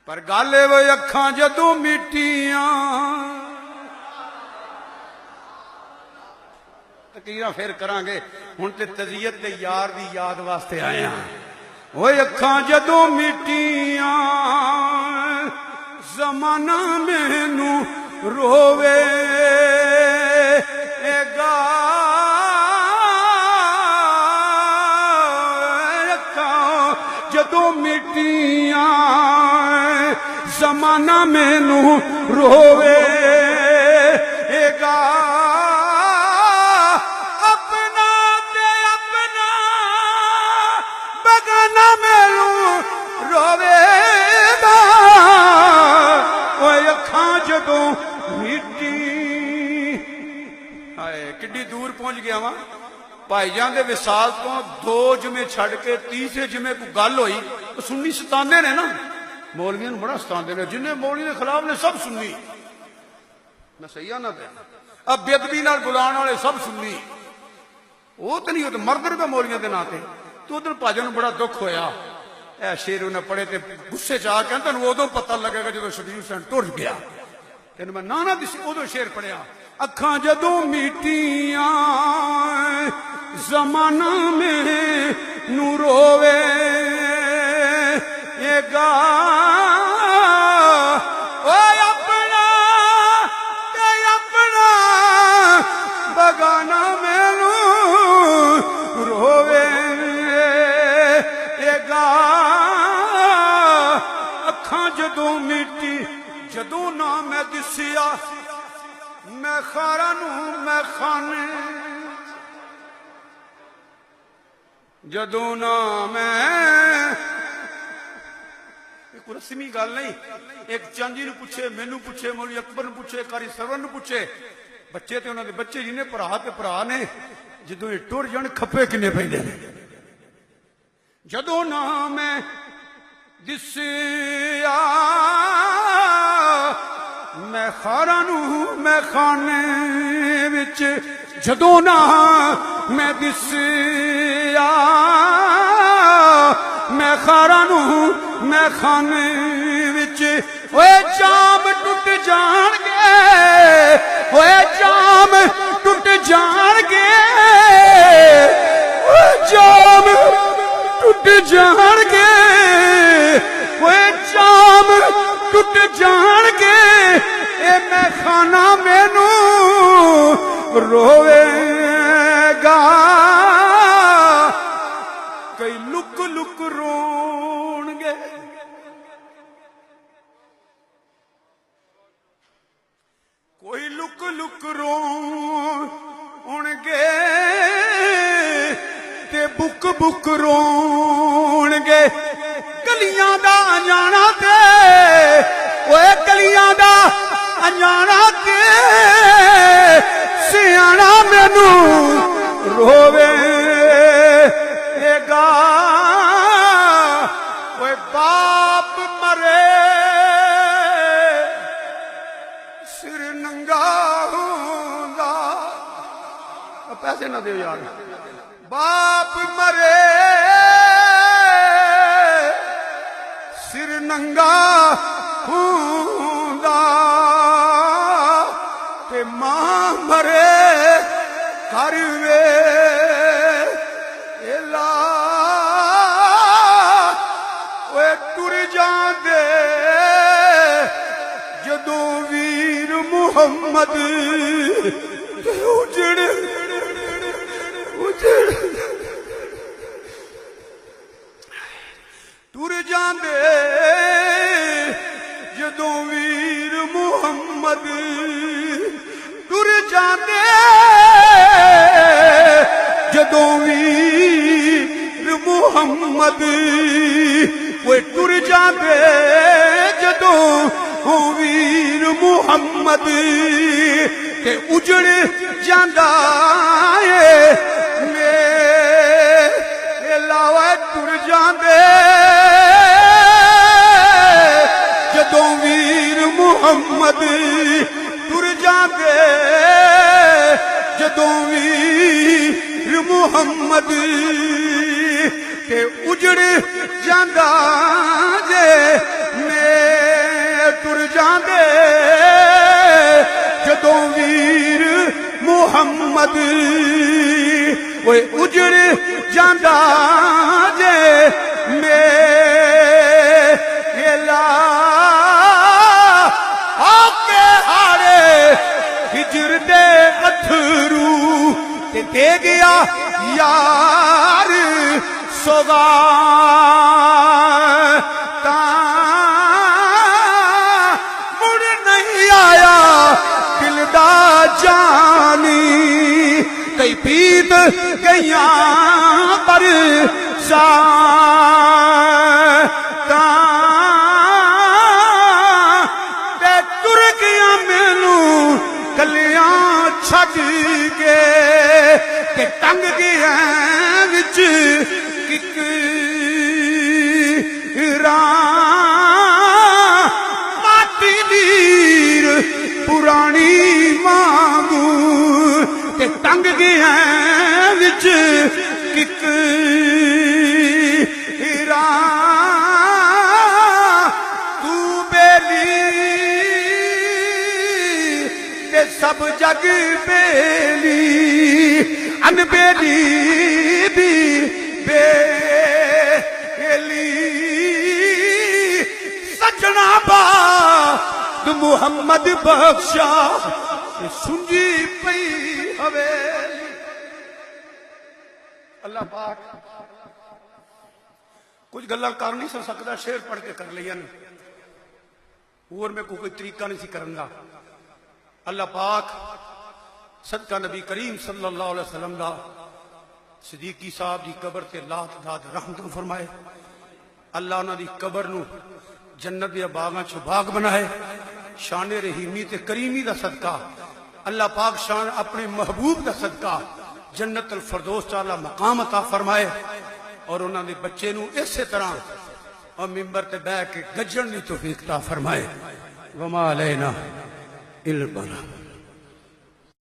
पर गाले वो अखां जदों मिटियां तकीरा फिर करांगे हुण ते तज़ियत ते यार दी याद वास्ते आए हैं। वो अखां जदों मिटियां ज़माना मैनू रोवे जदों मिटियां ज़माना मैनू रोवे अपना ते अपना बगाना मैनू रोवेगा। ओए अखां जदों मिटी हाय किड्डी दूर पहुंच गया वा भाईजान दे विसाल तो दो जुमे छड़ के तीसरे जुमे को गल हुई तो सुन्नी सतांदे ने ना मौलवियों बड़ा सतांदे ने जिन्हें मौलवी के खिलाफ ने सब सुन्नी मैं सही आना पे अब बेदबी नाल बुलाने वाले सब सुन्नी वो तो नहीं हो तो मर्द रुपये मौलवियों के नाते तो उधर भाजन बड़ा दुख होया ऐ शेर उन्हें पढ़े थे गुस्से च आके तेन उदों पता लगेगा जो शरीफ हुसैन टुर गया तेन मैं नाना दिसी उदों शेर पढ़िया अखां जदों मिटियां ज़माना में नू रोवे अपना ते अपना बगाना मैनू रोवे अखां जदों मिटी जदों ना मैं दिसिया मैं खारा नू मैं खाने जदों ना मैं कोई रस्मी गल नहीं एक चांजी नू पूछे मैनू पूछे मौलवी अकबर नू पूछे कारी सरवर नू पूछे बच्चे ते उन्हां दे बच्चे जिन्हें भरा ते भरा ने जदों ये टुर जाण खप्पे किन्ने पैंदे ने जदों ना मैं दिसिया मैं खारा नू मैं खाने विच जदों ना मैं दिसिया मैं खारा नू मैं खाने विच ओए जाम टुट जाणगे ओए जाम टुट जाणगे ओए जाम टुट जाणगे ओए जाम टुट जाणगे ए मैं खाना मैनू रोवेगा। कई लुक लुक रोणगे कोई लुक लुक रोणगे ते बुक बुक रोणगे गलियां दा जाना ते ओए गलियां दा अजाना ते सियाना मैनू रोवेगा। ओए बाप मरे सिर नंगा होंदा पैसे ना दो यार बाप मरे सिर नंगा होंदा ते मां मरे घर वे टुर जांदे जदों वीर मुहम्मद उजड़ उजड़ टुर जांदे जदों वीर मुहम्मद टुर जांदे जदों वीर मुहम्मद वो टुर जांदे जदों वीर मुहम्मद ते उजड़ जांदा है मेला टुर जांदे जदों वीर मुहम्मद टुर जांदे जदों वीर मुहम्मद ते उजड़ जांदा जे मुहम्मद वो उजड़ जांदा जे मेला आके हारे हिजर दे अथरू ते दे गया यार सोगा मुड़ नहीं आया दिल दा जानी कई पीत गईया पर ते तुर गया मैनू कलिया छड़ के ते टंग गया विच माटी वीर पुरानी मांगू ते टंग गया विच किक तू बेली ते सब जग बेली अनबेली भी बेली सजना बाद मुहम्मद बख्शा सुंजी पई हवेली। अल्लाह पाक कुछ गल्ला कर नहीं सकता, शेर पढ़ के कर लिया और मैं कोई तरीका नहीं करना। अल्लाह पाक सदका नबी करीम सल्लल्लाहु अलैहि वसल्लम दा सिद्दीकी साहब की कबर से लाख दाद रहमत फरमाए। अल्लाह उन्होंने कबर नू जन्नत के बागां च बाग बनाए। शाने रहीमी ते करीमी का सदका अल्लाह पाक शान अपने महबूब का सदका जन्नत अल फरदौस ताला मकाम अता फरमाए और उन्होंने बच्चे नू इसे तरह और मिंबर ते बह के गजन की तौफीक अता फरमाए। वमा अलैना इल्ला